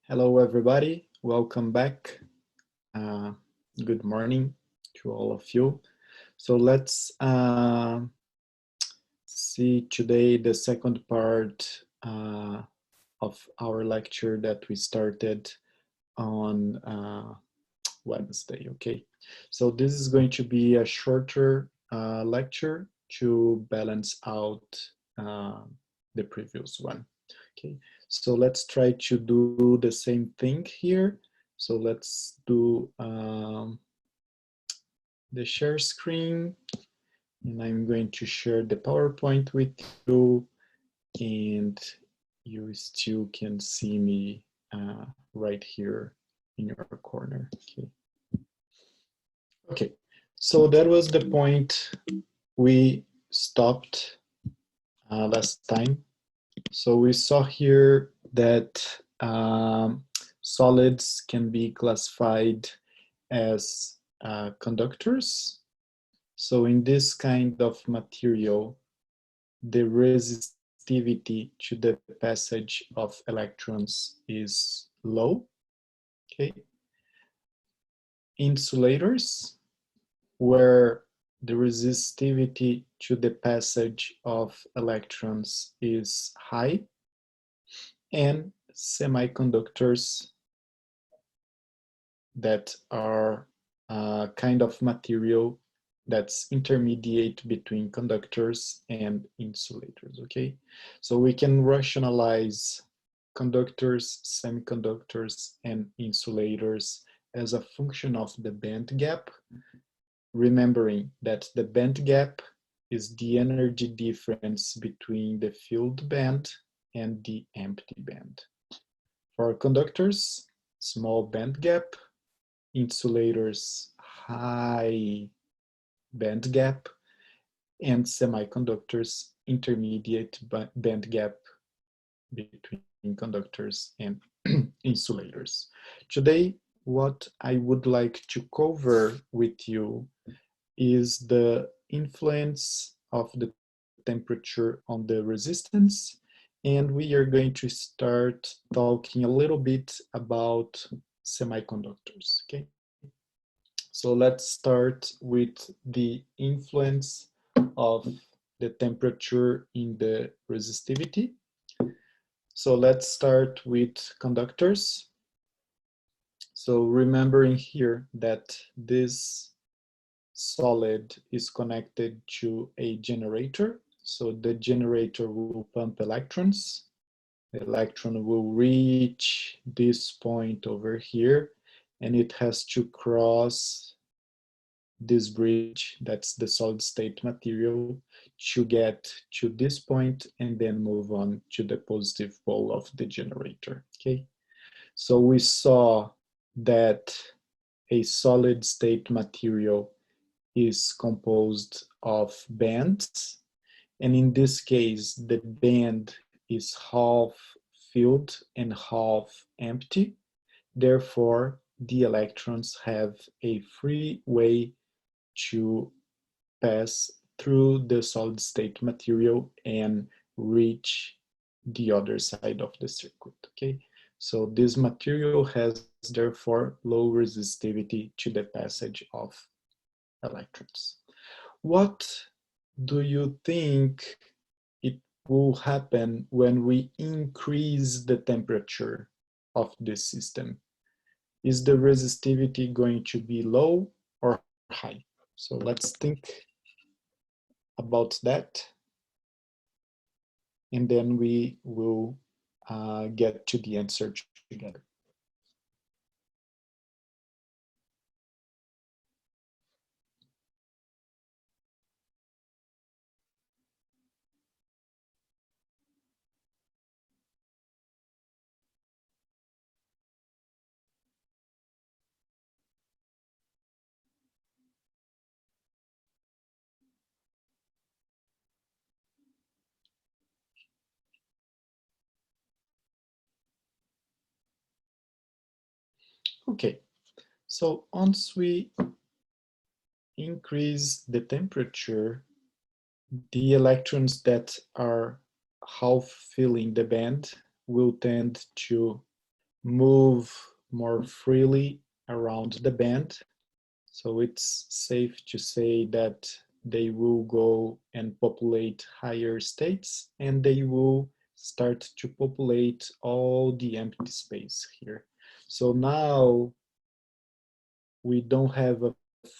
Hello, everybody. Welcome back. Uh, Good morning to all of you. So let's see today the second part of our lecture that we started on Wednesday. Okay, so this is going to be a shorter lecture to balance out uh, the previous one. Okay, so let's try to do the same thing here. So let's do the share screen, and I'm going to share the PowerPoint with you, and you still can see me right here in your corner. Okay. Okay, so that was the point we stopped last time. So we saw here that solids can be classified as conductors. So in this kind of material, the resistivity to the passage of electrons is low. Okay. Insulators, where the resistivity to the passage of electrons is high, and semiconductors that are a kind of material that's intermediate between conductors and insulators, okay? So we can rationalize conductors, semiconductors, and insulators as a function of the band gap, remembering that the band gap is the energy difference between the filled band and the empty band. For conductors, small band gap; insulators, high band gap; and semiconductors, intermediate band gap between conductors and insulators. Today, what I would like to cover with you is the influence of the temperature on the resistance, and we are going to start talking a little bit about semiconductors, okay? So let's start with the influence of the temperature in the resistivity. So let's start with conductors. So remembering here that this solid is connected to a generator. So the generator will pump electrons. The electron will reach this point over here, and it has to cross this bridge, that's the solid state material, to get to this point and then move on to the positive pole of the generator, okay? So we saw that a solid state material is composed of bands, and in this case, the band is half filled and half empty. Therefore, the electrons have a free way to pass through the solid state material and reach the other side of the circuit, okay? So this material has therefore low resistivity to the passage of electrons. What do you think it will happen when we increase the temperature of this system? Is the resistivity going to be low or high? So let's think about that, and then we will get to the answer together. Okay, so once we increase the temperature, the electrons that are half filling the band will tend to move more freely around the band. So it's safe to say that they will go and populate higher states, and they will start to populate all the empty space here. So now we don't have a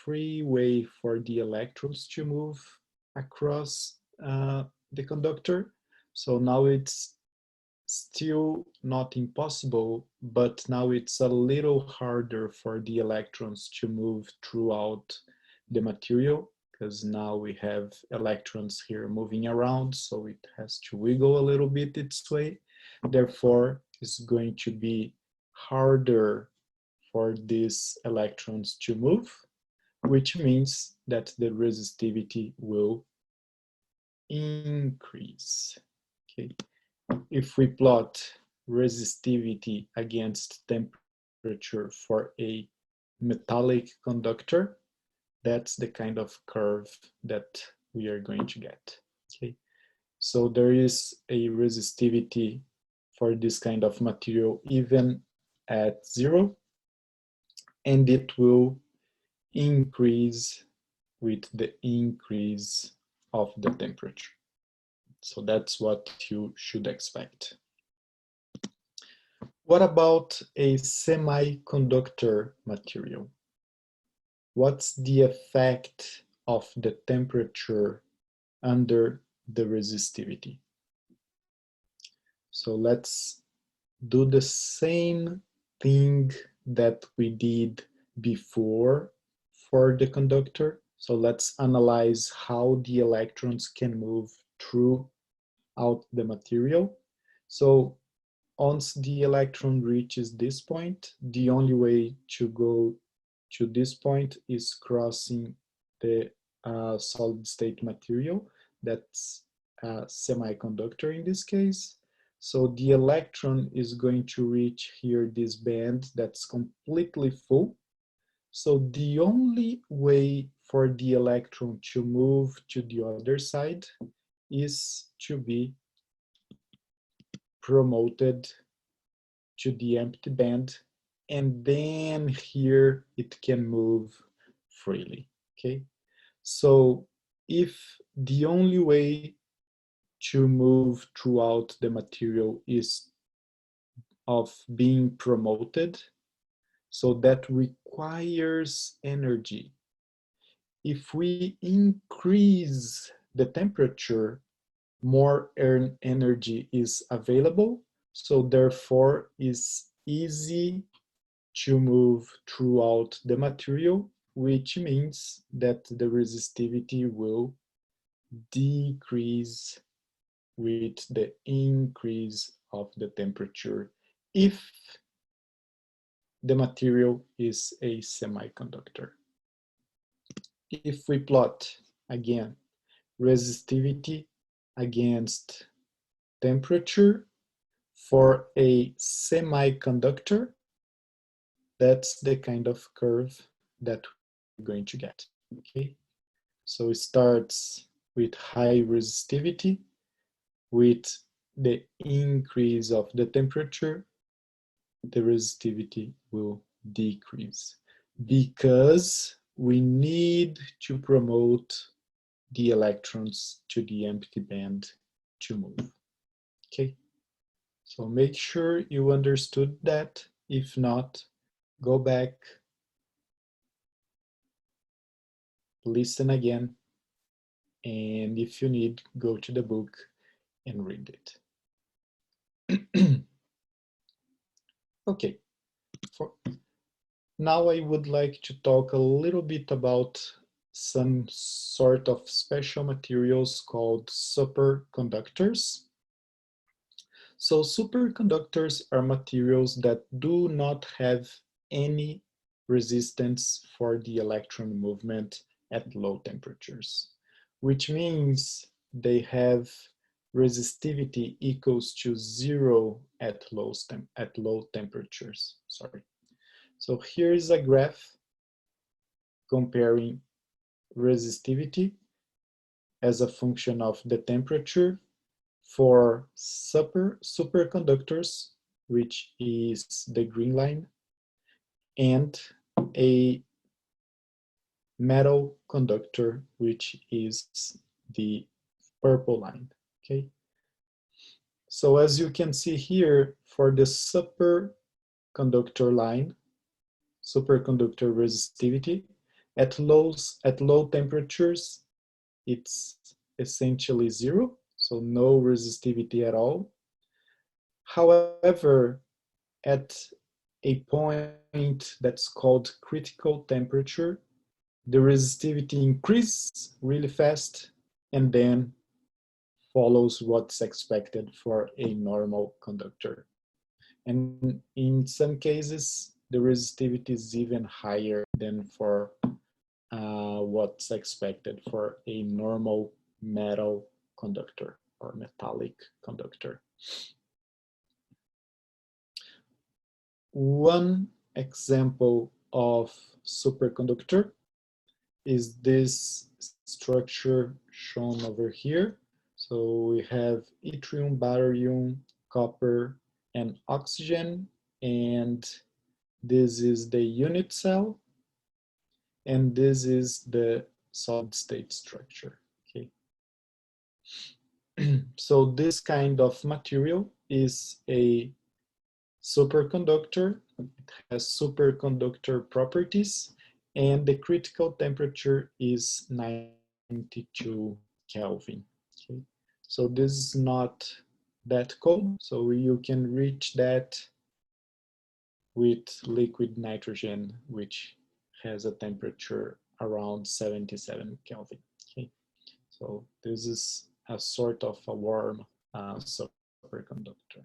free way for the electrons to move across the conductor. So now it's still not impossible, but now it's a little harder for the electrons to move throughout the material, because now we have electrons here moving around, so it has to wiggle a little bit its way. Therefore, it's going to be harder for these electrons to move, which means that the resistivity will increase. Okay. If we plot resistivity against temperature for a metallic conductor, that's the kind of curve that we are going to get. Okay. So there is a resistivity for this kind of material even at 0, and it will increase with the increase of the temperature. So that's what you should expect. What about a semiconductor material? What's the effect of the temperature under the resistivity? So let's do the same thing that we did before for the conductor. So let's analyze how the electrons can move throughout the material. So once the electron reaches this point, the only way to go to this point is crossing the solid state material. That's a semiconductor in this case. So the electron is going to reach here this band that's completely full. So the only way for the electron to move to the other side is to be promoted to the empty band, and then here it can move freely. Okay, so if the only way to move throughout the material is of being promoted, so that requires energy. If we increase the temperature, more energy is available, so therefore it's easy to move throughout the material, which means that the resistivity will decrease with the increase of the temperature if the material is a semiconductor. If we plot again resistivity against temperature for a semiconductor, that's the kind of curve that we're going to get. Okay, so it starts with high resistivity. With the increase of the temperature, the resistivity will decrease because we need to promote the electrons to the empty band to move. Okay, so make sure you understood that. If not, go back, listen again, and if you need, go to the book and read it. Okay, now I would like to talk a little bit about some sort of special materials called superconductors. So superconductors are materials that do not have any resistance for the electron movement at low temperatures, which means they have resistivity equals to 0 at low temperatures. Sorry. So here is a graph comparing resistivity as a function of the temperature for superconductors which is the green line, and a metal conductor, which is the purple line, okay? So as you can see here, for the superconductor line, superconductor resistivity, at low temperatures, it's essentially zero, so no resistivity at all. However, at a point that's called critical temperature, the resistivity increases really fast and then follows what's expected for a normal conductor. And in some cases, the resistivity is even higher than for what's expected for a normal metal conductor or metallic conductor. One example of superconductor is this structure shown over here. So we have yttrium, barium, copper, and oxygen, and this is the unit cell, and this is the solid state structure. Okay. So this kind of material is a superconductor. It has superconductor properties, and the critical temperature is 92 Kelvin. Okay. So this is not that cold, so you can reach that with liquid nitrogen, which has a temperature around 77 Kelvin. Okay. So this is a sort of a warm superconductor.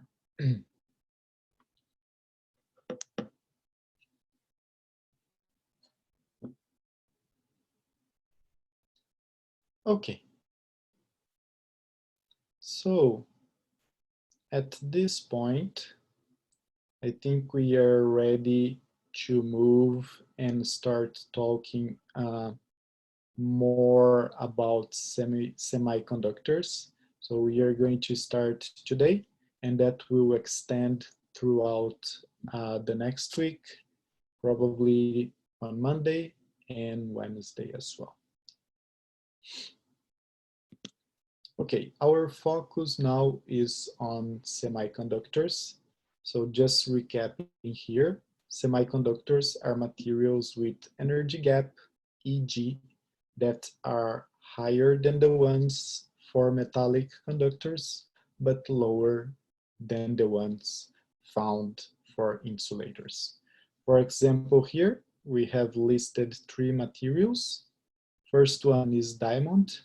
Okay. So at this point, I think we are ready to move and start talking more about semiconductors. So we are going to start today, and that will extend throughout the next week, probably on Monday and Wednesday as well. Okay, our focus now is on semiconductors. So just recapping here, semiconductors are materials with energy gap, e.g., that are higher than the ones for metallic conductors, but lower than the ones found for insulators. For example, here we have listed 3 materials. First one is diamond.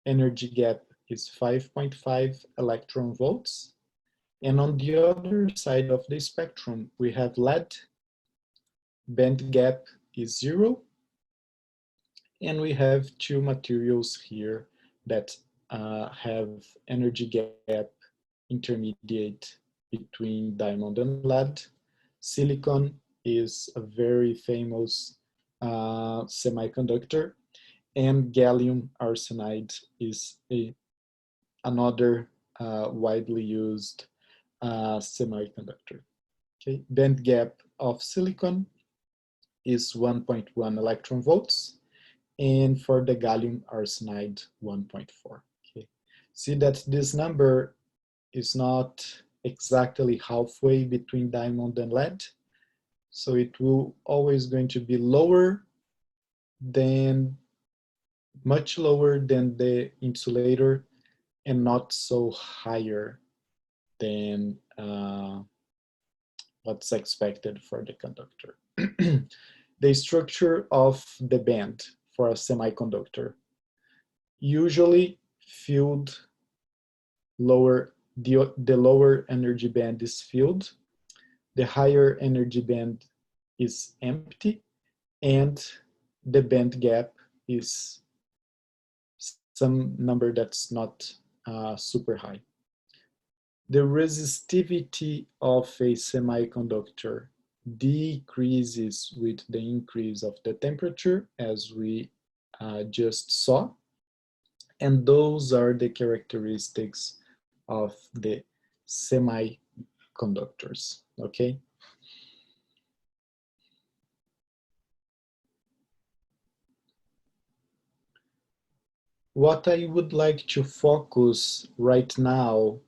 Energy gap is 5.5 electron volts. And on the other side of the spectrum, we have lead. Band gap is 0. And we have 2 materials here that have energy gap intermediate between diamond and lead. Silicon is a very famous semiconductor, and gallium arsenide is another widely used semiconductor. Okay, band gap of silicon is 1.1 electron volts, and for the gallium arsenide, 1.4. Okay, see that this number is not exactly halfway between diamond and lead, so it will always going to be lower than, much lower than the insulator, and not so higher than what's expected for the conductor. The structure of the band for a semiconductor, usually filled lower, the lower energy band is filled, the higher energy band is empty, and the band gap is some number that's not super high. The resistivity of a semiconductor decreases with the increase of the temperature, as we just saw. And those are the characteristics of the semiconductor. conductors, okay? What I would like to focus right now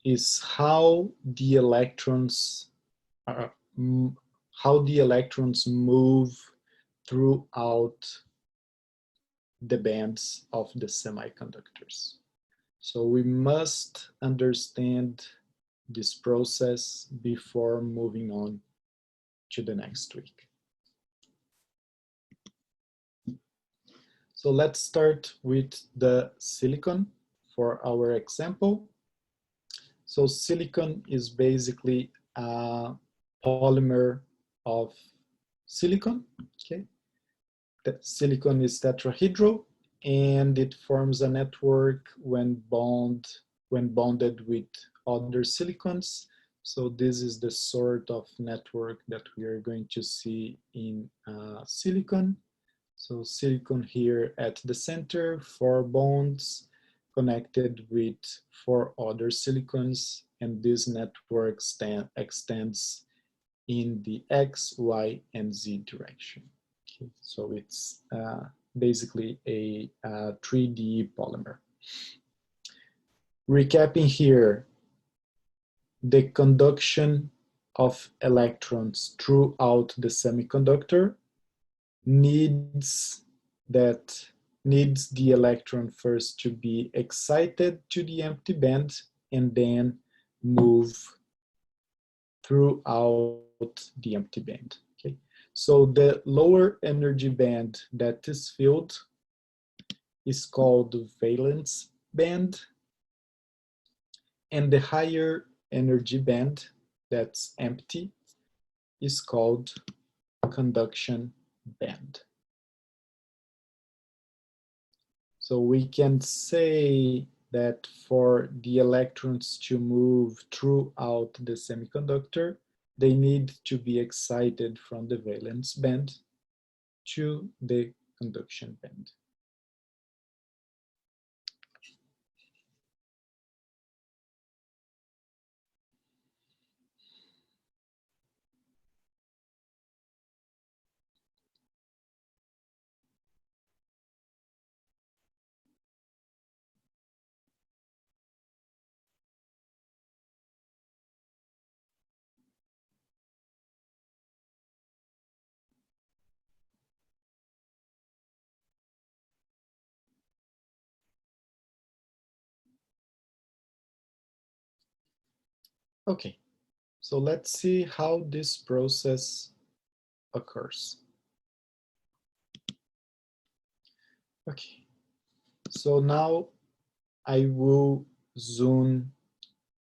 is how the electrons are, move throughout the bands of the semiconductors. So we must understand this process before moving on to the next week. So let's start with the silicon for our example. So silicon is basically a polymer of silicon, okay? The silicon is tetrahedral and it forms a network when bonded with other silicons. So this is the sort of network that we are going to see in silicon. So silicon here at the center, 4 bonds connected with 4 other silicons, and this network extends in the X, Y, and Z direction. Okay, so it's basically a 3D polymer. Recapping here, the conduction of electrons throughout the semiconductor needs the electron first to be excited to the empty band and then move throughout the empty band. Okay, so the lower energy band that is filled is called the valence band, and the higher energy band that's empty is called conduction band. So we can say that for the electrons to move throughout the semiconductor, they need to be excited from the valence band to the conduction band. Okay, so let's see how this process occurs. Okay, so now I will zoom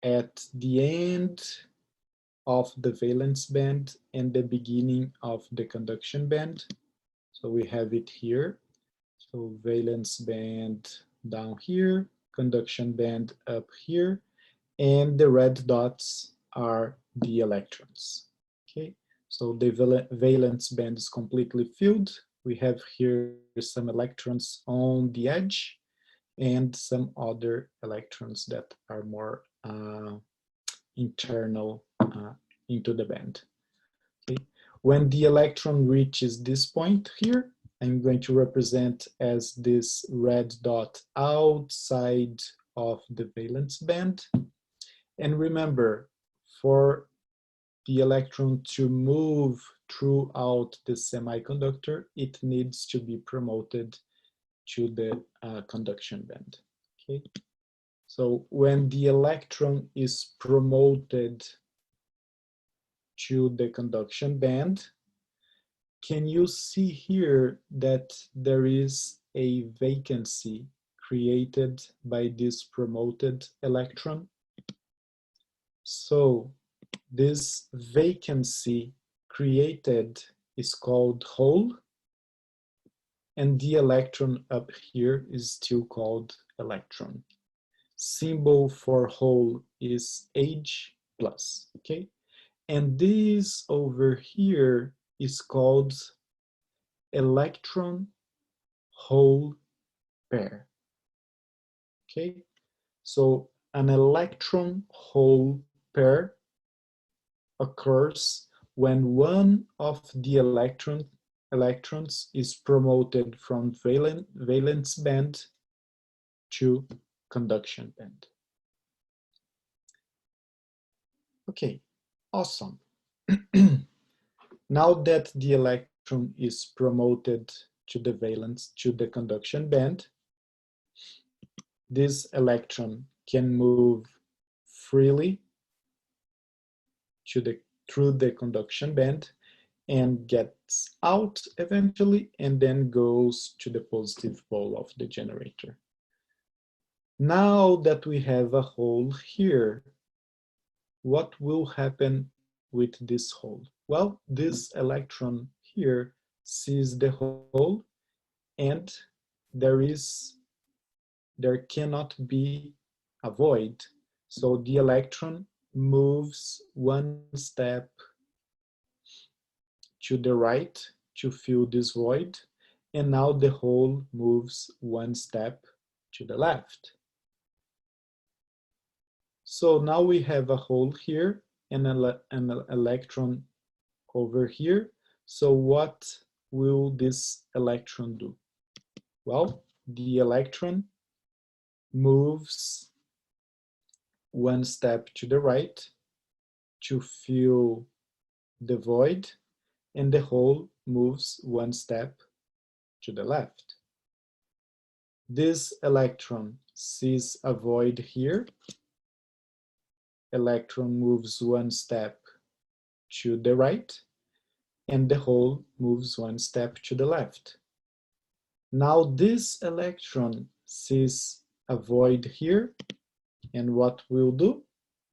at the end of the valence band and the beginning of the conduction band. So we have it here. So valence band down here, conduction band up here, and the red dots are the electrons. Okay, so the valence band is completely filled. We have here some electrons on the edge and some other electrons that are more internal into the band. Okay. When the electron reaches this point here, I'm going to represent as this red dot outside of the valence band. And remember, for the electron to move throughout the semiconductor, it needs to be promoted to the conduction band. Okay. So when the electron is promoted to the conduction band, can you see here that there is a vacancy created by this promoted electron? So this vacancy created is called hole, and the electron up here is still called electron. Symbol for hole is H plus, okay? And this over here is called electron hole pair, okay? So an electron hole pair occurs when one of the electrons is promoted from valence band to conduction band. Okay, awesome. Now that the electron is promoted to the conduction band, this electron can move freely through the conduction band and gets out eventually and then goes to the positive pole of the generator. Now that we have a hole here, what will happen with this hole? Well, this electron here sees the hole and there cannot be a void. So the electron moves one step to the right to fill this void, and now the hole moves one step to the left. So now we have a hole here and an electron over here. So what will this electron do? Well, the electron moves one step to the right to fill the void, and the hole moves one step to the left. This electron sees a void here. Electron moves one step to the right, and the hole moves one step to the left. Now this electron sees a void here, and what will do?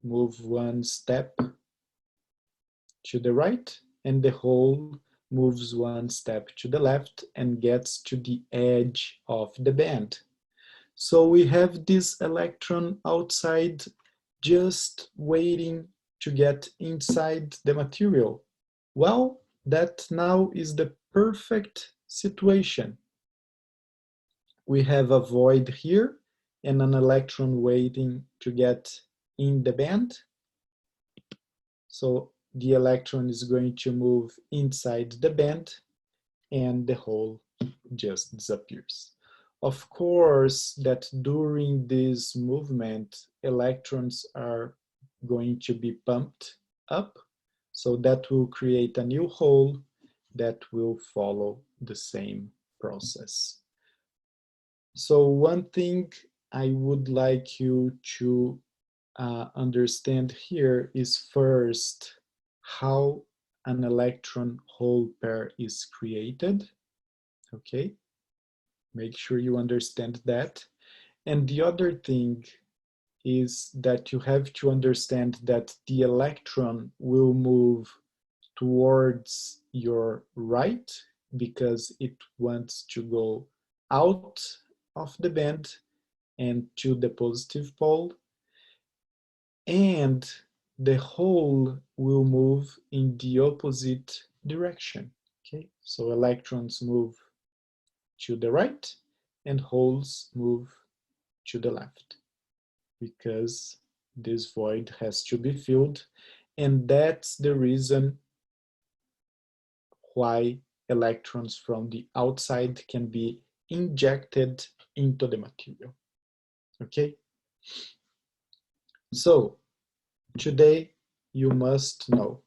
Move one step to the right, and the hole moves one step to the left and gets to the edge of the band. So we have this electron outside just waiting to get inside the material. Well, that now is the perfect situation. We have a void here and an electron waiting to get in the band. So the electron is going to move inside the band and the hole just disappears. Of course, that during this movement, electrons are going to be pumped up, so that will create a new hole that will follow the same process. So one thing I would like you to understand here is first how an electron hole pair is created. Okay, make sure you understand that. And the other thing is that you have to understand that the electron will move towards your right because it wants to go out of the band and to the positive pole, and the hole will move in the opposite direction. Okay, so electrons move to the right and holes move to the left because this void has to be filled, and that's the reason why electrons from the outside can be injected into the material. Okay, so today you must know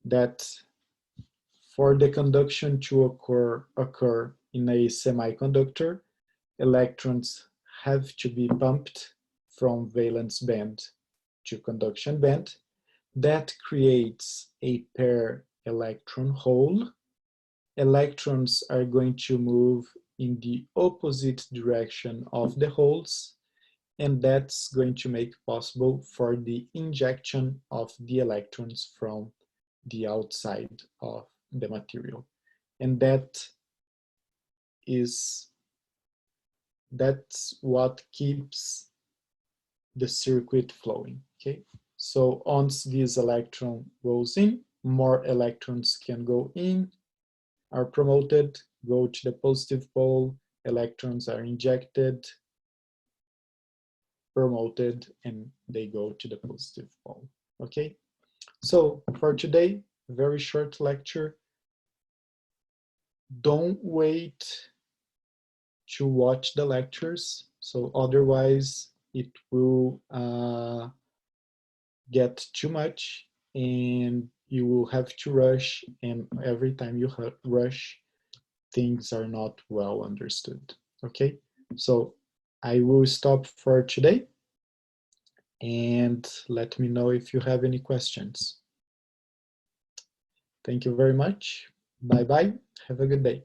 that for the conduction to occur in a semiconductor, electrons have to be pumped from valence band to conduction band. That creates a pair electron hole. Electrons are going to move in the opposite direction of the holes, and that's going to make possible for the injection of the electrons from the outside of the material. And that's what keeps the circuit flowing. Okay, so once this electron goes in, more electrons can go in, are promoted, go to the positive pole, electrons are injected, promoted, and they go to the positive pole. Okay, so for today, very short lecture. Don't wait to watch the lectures, so otherwise it will get too much and you will have to rush, and every time you rush, things are not well understood. Okay, so I will stop for today, and let me know if you have any questions. Thank you very much. Bye bye. Have a good day.